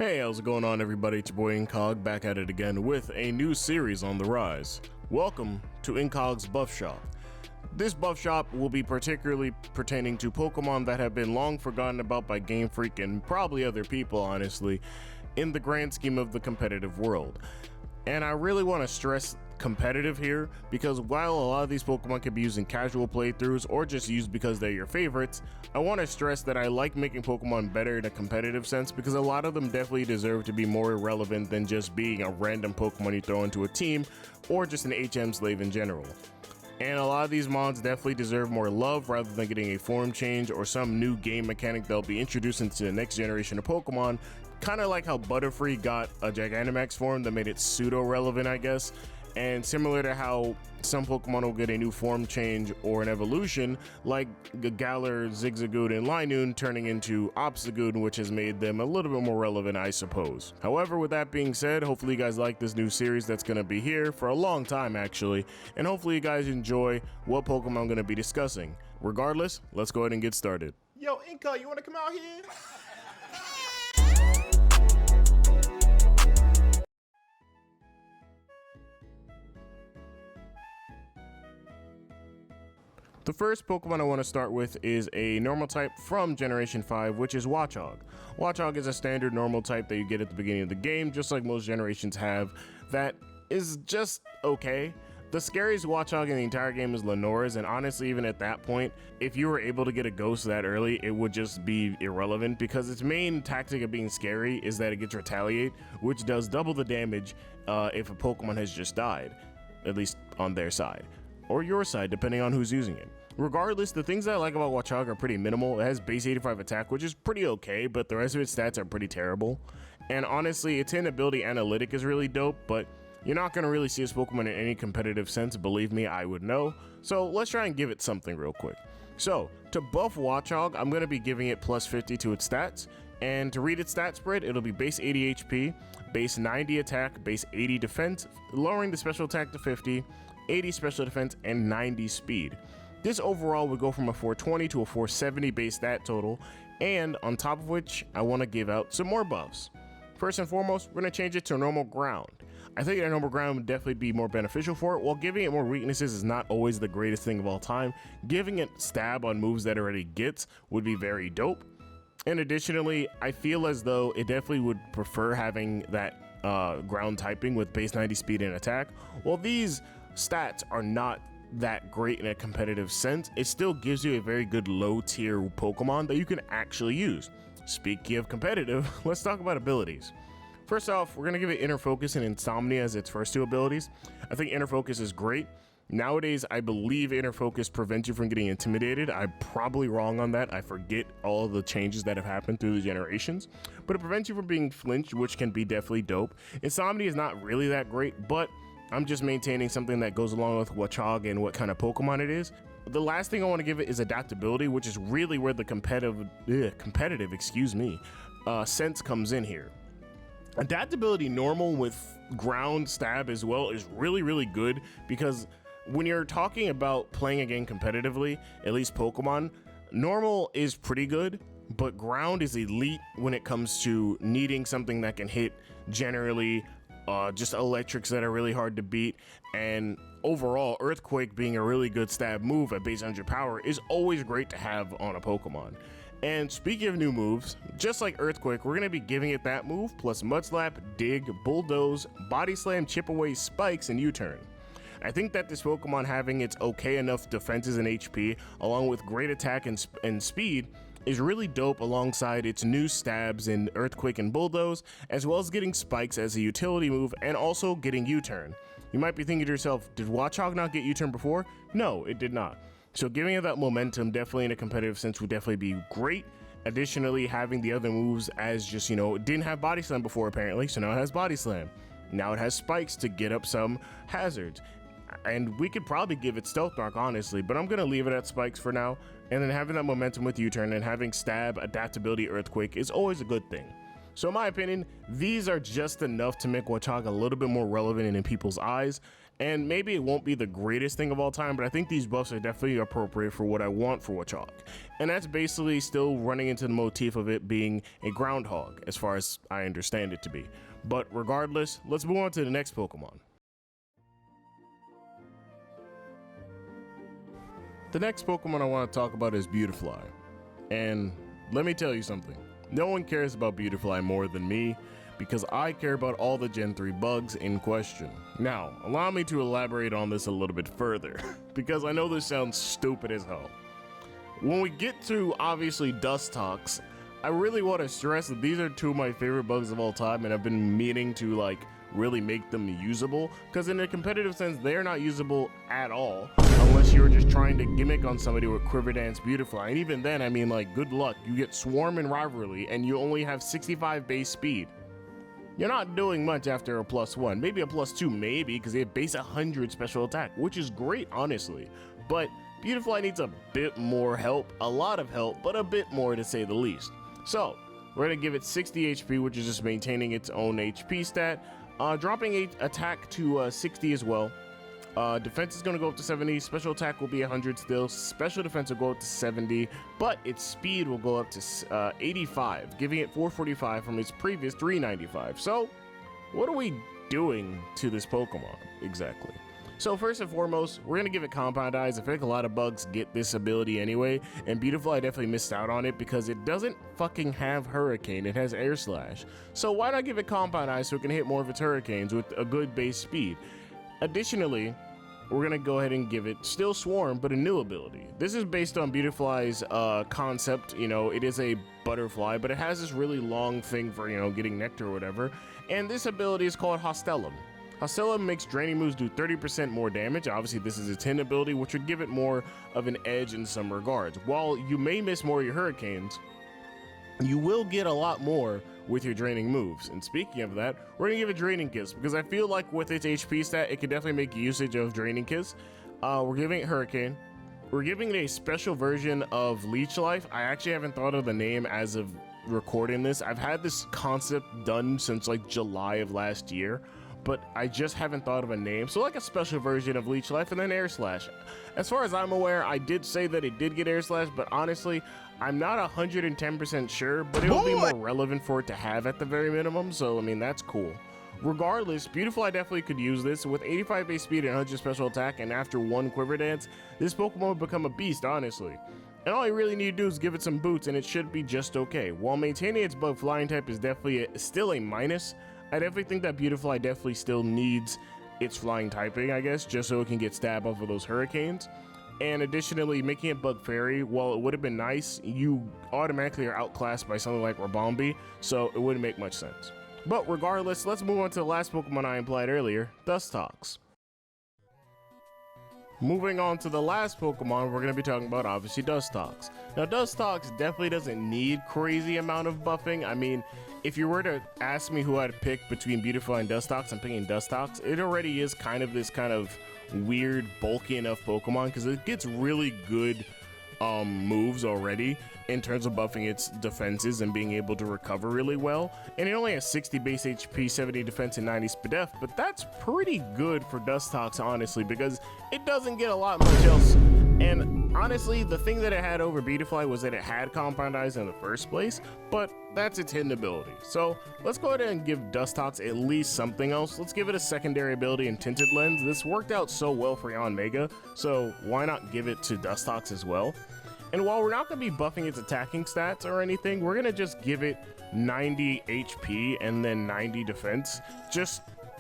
Hey, how's it going on everybody? It's your boy Incog back at it again with a new series on the rise. Welcome to Incog's Buff Shop. This buff shop will be particularly pertaining to Pokemon that have been long forgotten about by GameFreak and probably other people, honestly, in the grand scheme of the competitive world. And I really want to stress competitive here because while a lot of these Pokemon can be used in casual playthroughs or just used because they're your favorites, I want to stress that I like making Pokemon better in a competitive sense because a lot of them definitely deserve to be more relevant than just being a random Pokemon you throw into a team or just an HM slave in general. And a lot of these mons definitely deserve more love rather than getting a form change or some new game mechanic they'll be introduced into the next generation of Pokemon. Kind of like how Butterfree got a Gigantamax form that made it pseudo-relevant, I guess. And similar to how some Pokemon will get a new form change or an evolution, like Galar, Zigzagoon, and Linoon turning into Obstagoon, which has made them a little bit more relevant, I suppose. However, with that being said, hopefully you guys like this new series that's going to be here for a long time, actually, and hopefully you guys enjoy what Pokemon I'm going to be discussing. Regardless, let's go ahead and get started. Yo, Inca, you want to come out here? The first Pokemon I want to start with is a normal type from Generation 5, which is Watchog. Watchog is a standard normal type that you get at the beginning of the game, just like most generations have, that is just okay. The scariest Watchog in the entire game is Lenore's, and honestly, even at that point, if you were able to get a ghost that early, it would just be irrelevant because its main tactic of being scary is that it gets Retaliate, which does double the damage if a Pokemon has just died, at least on their side. Or your side, depending on who's using it. Regardless, the things that I like about Watchog are pretty minimal. It has base 85 attack, which is pretty okay, but the rest of its stats are pretty terrible. And honestly, its inability analytic is really dope, but you're not going to really see this Pokemon in any competitive sense. Believe me, I would know. So let's try and give it something real quick. So to buff Watchog, I'm going to be giving it plus 50 to its stats. And to read its stat spread, it'll be base 80 HP, base 90 attack, base 80 defense, lowering the special attack to 50, 80 special defense, and 90 speed. This overall would go from a 420 to a 470 base stat total, and on top of which, I want to give out some more buffs. First and foremost, we're going to change it to normal ground. I think that normal ground would definitely be more beneficial for it. While giving it more weaknesses is not always the greatest thing of all time, giving it stab on moves that it already gets would be very dope. And additionally, I feel as though it definitely would prefer having that ground typing with base 90 speed and attack. While these stats are not that great in a competitive sense, it still gives you a very good low tier Pokemon that you can actually use. Speaking of competitive, let's talk about abilities. First off, we're going to give it Inner Focus and Insomnia as its first two abilities. I think Inner Focus is great. Nowadays, I believe Inner Focus prevents you from getting intimidated. I'm probably wrong on that. I forget all of the changes that have happened through the generations, but it prevents you from being flinched, which can be definitely dope. Insomnia is not really that great, but I'm just maintaining something that goes along with Watchog and what kind of Pokemon it is. The last thing I want to give it is Adaptability, which is really where the competitive sense comes in here. Adaptability normal with ground stab as well is really good because when you're talking about playing a game competitively, at least Pokemon, normal is pretty good, but ground is elite when it comes to needing something that can hit generally just electrics that are really hard to beat, and overall Earthquake being a really good stab move at base 100 power is always great to have on a Pokemon. And speaking of new moves, just like Earthquake, we're going to be giving it that move plus Mud Slap, Dig, Bulldoze, Body Slam, Chip Away, Spikes, and U-Turn. I think that this Pokemon having its okay enough defenses and HP along with great attack and speed is really dope alongside its new stabs in Earthquake and Bulldoze, as well as getting Spikes as a utility move and also getting U-Turn. You might be thinking to yourself, did Watchog not get U-Turn before? No, it did not. So giving it that momentum definitely in a competitive sense would definitely be great. Additionally, having the other moves as just, it didn't have Body Slam before apparently, so now it has Body Slam. Now it has Spikes to get up some hazards. And we could probably give it Stealth Mark, honestly, but I'm going to leave it at Spikes for now. And then having that momentum with U-Turn and having Stab, Adaptability, Earthquake is always a good thing. So in my opinion, these are just enough to make Watchog a little bit more relevant in people's eyes. And maybe it won't be the greatest thing of all time, but I think these buffs are definitely appropriate for what I want for Watchog. And that's basically still running into the motif of it being a groundhog, as far as I understand it to be. But regardless, let's move on to the next Pokemon. The next Pokemon I want to talk about is Beautifly. And let me tell you something. No one cares about Beautifly more than me, because I care about all the Gen 3 bugs in question. Now, allow me to elaborate on this a little bit further, because I know this sounds stupid as hell. When we get to, obviously, Dustox, I really want to stress that these are two of my favorite bugs of all time, and I've been meaning to, like, really make them usable, because in a competitive sense, they're not usable at all, unless you're just trying to gimmick on somebody with Quiver Dance Beautifly. And even then, I mean, like, good luck. You get Swarm and Rivalry, and you only have 65 base speed. You're not doing much after a +1, maybe a +2, maybe, because they have base 100 special attack, which is great, honestly. But Beautifly needs a bit more help, a lot of help, but a bit more to say the least. So, we're going to give it 60 HP, which is just maintaining its own HP stat, dropping attack to 60 as well. Defense is going to go up to 70, special attack will be 100 still, special defense will go up to 70, but its speed will go up to 85, giving it 445 from its previous 395. So, what are we doing to this Pokemon exactly? So first and foremost, we're going to give it Compound Eyes. I feel like a lot of bugs get this ability anyway, and Beautiful, I definitely missed out on it because it doesn't fucking have Hurricane, it has Air Slash. So why not give it Compound Eyes so it can hit more of its Hurricanes with a good base speed? Additionally, we're going to go ahead and give it still Swarm, but a new ability. This is based on Beautifly's concept. You know, it is a butterfly, but it has this really long thing for, you know, getting nectar or whatever. And this ability is called Hostellum. Hostellum makes draining moves do 30% more damage. Obviously, this is its hidden ability, which would give it more of an edge in some regards. While you may miss more of your Hurricanes, you will get a lot more with your draining moves. And speaking of that, we're gonna give it Draining Kiss because I feel like with its HP stat, it can definitely make usage of Draining Kiss. We're giving it Hurricane. We're giving it a special version of Leech Life. I actually haven't thought of the name as of recording this. I've had this concept done since like July of last year, but I just haven't thought of a name. So like a special version of Leech Life and then Air Slash. As far as I'm aware, I did say that it did get Air Slash, but honestly, I'm not 110% sure, but it would be more relevant for it to have at the very minimum. So, I mean, that's cool. Regardless, Beautifly definitely could use this. With 85 base speed and 100 special attack, and after one Quiver Dance, this Pokemon would become a beast, honestly. And all you really need to do is give it some boots, and it should be just okay. While maintaining its bug flying type is definitely still a minus, I definitely think that Beautifly definitely still needs its flying typing, I guess, just so it can get stabbed off of those Hurricanes. And additionally, making it Bug Fairy, while it would have been nice, you automatically are outclassed by something like Rabombi, so it wouldn't make much sense. But regardless, let's move on to the last Pokemon I implied earlier, Dustox. Moving on to the last Pokemon, we're going to be talking about, obviously, Dustox. Now, Dustox definitely doesn't need crazy amount of buffing. I mean, if you were to ask me who I'd pick between Beautifly and Dustox, I'm picking Dustox. It already is kind of this kind of weird, bulky enough Pokemon because it gets really good moves already in terms of buffing its defenses and being able to recover really well. And it only has 60 base HP, 70 defense, and 90 SPDF, but that's pretty good for Dustox, honestly, because it doesn't get a lot much else. And honestly, the thing that it had over Beautifly was that it had Compound Eyes in the first place, but that's its hidden ability. So let's go ahead and give Dustox at least something else. Let's give it a secondary ability in Tinted Lens. This worked out so well for Yon Mega, so why not give it to Dustox as well? And while we're not going to be buffing its attacking stats or anything, we're going to just give it 90 HP and then 90 defense.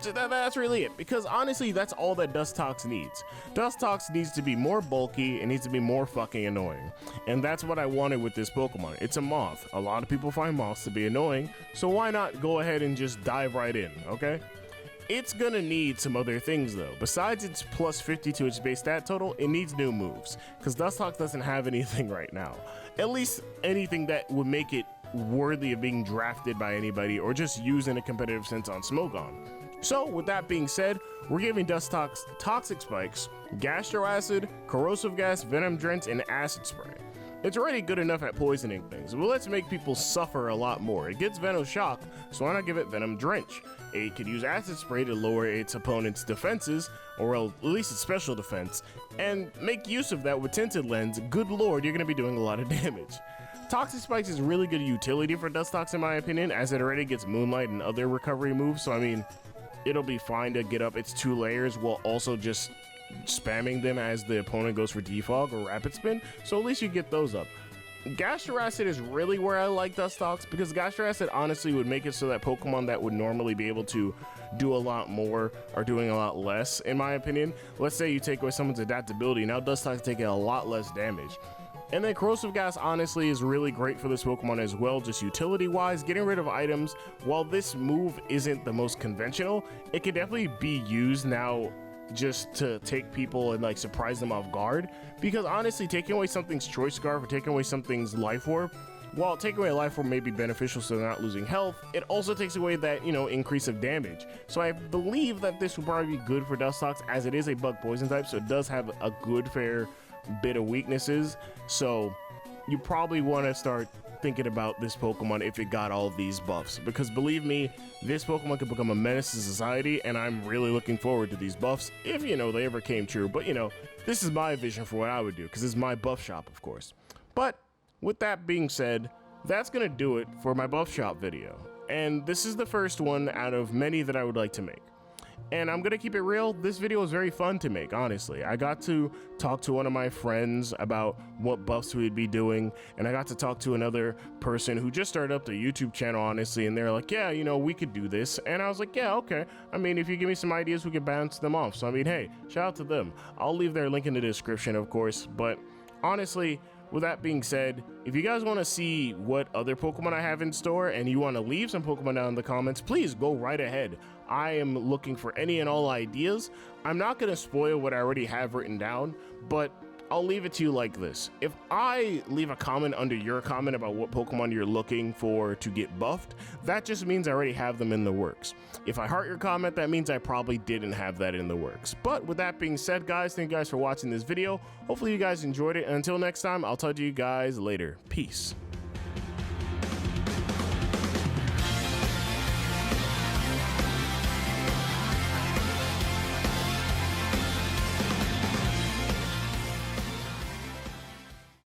That's really it, because honestly, that's all that Dustox needs. Dustox needs to be more bulky, it needs to be more fucking annoying. And that's what I wanted with this Pokemon. It's a moth. A lot of people find moths to be annoying, so why not go ahead and just dive right in, okay? It's gonna need some other things though. Besides its plus 50 to its base stat total, it needs new moves, because Dustox doesn't have anything right now. At least anything that would make it worthy of being drafted by anybody or just used in a competitive sense on Smogon. So, with that being said, we're giving Dustox Toxic Spikes, Gastro Acid, Corrosive Gas, Venom Drench, and Acid Spray. It's already good enough at poisoning things, but let's make people suffer a lot more. It gets Venom Shock, so why not give it Venom Drench? It could use Acid Spray to lower its opponent's defenses, or at least its special defense, and make use of that with Tinted Lens. Good lord, you're going to be doing a lot of damage. Toxic Spikes is really good utility for Dustox in my opinion, as it already gets Moonlight and other recovery moves, so I mean, it'll be fine to get up its 2 layers while also just spamming them as the opponent goes for Defog or Rapid Spin, so at least you get those up. Gastro Acid is really where I like Dustox, because Gastro Acid honestly would make it so that Pokemon that would normally be able to do a lot more are doing a lot less, in my opinion. Let's say you take away someone's adaptability, now Dustox taking a lot less damage. And then Corrosive Gas honestly is really great for this Pokemon as well, just utility wise, getting rid of items. While this move isn't the most conventional, it can definitely be used now just to take people and like surprise them off guard, because honestly taking away something's Choice Scarf or taking away something's Life Orb, while taking away Life Orb may be beneficial so they're not losing health, it also takes away that, you know, increase of damage. So I believe that this would probably be good for Dustox, as it is a bug poison type, so it does have a good fair bit of weaknesses. So you probably want to start thinking about this Pokemon if it got all of these buffs, because believe me, this Pokemon could become a menace to society, and I'm really looking forward to these buffs if, you know, they ever came true. But, you know, this is my vision for what I would do, because this is my buff shop, of course. But with that being said, that's gonna do it for my buff shop video, and this is the first one out of many that I would like to make. And I'm gonna keep it real, this video was very fun to make, honestly. I got to talk to one of my friends about what buffs we'd be doing, and I got to talk to another person who just started up the YouTube channel, honestly, and they're like, yeah, you know, we could do this. And I was like, yeah, okay. I mean, if you give me some ideas, we can bounce them off. So I mean, hey, shout out to them. I'll leave their link in the description, of course, but honestly, with that being said, if you guys want to see what other Pokemon I have in store and you want to leave some Pokemon down in the comments, please go right ahead. I am looking for any and all ideas. I'm not going to spoil what I already have written down, but I'll leave it to you like this. If I leave a comment under your comment about what Pokemon you're looking for to get buffed, that just means I already have them in the works. If I heart your comment, that means I probably didn't have that in the works. But with that being said, guys, thank you guys for watching this video. Hopefully you guys enjoyed it, and until next time, I'll talk to you guys later. Peace.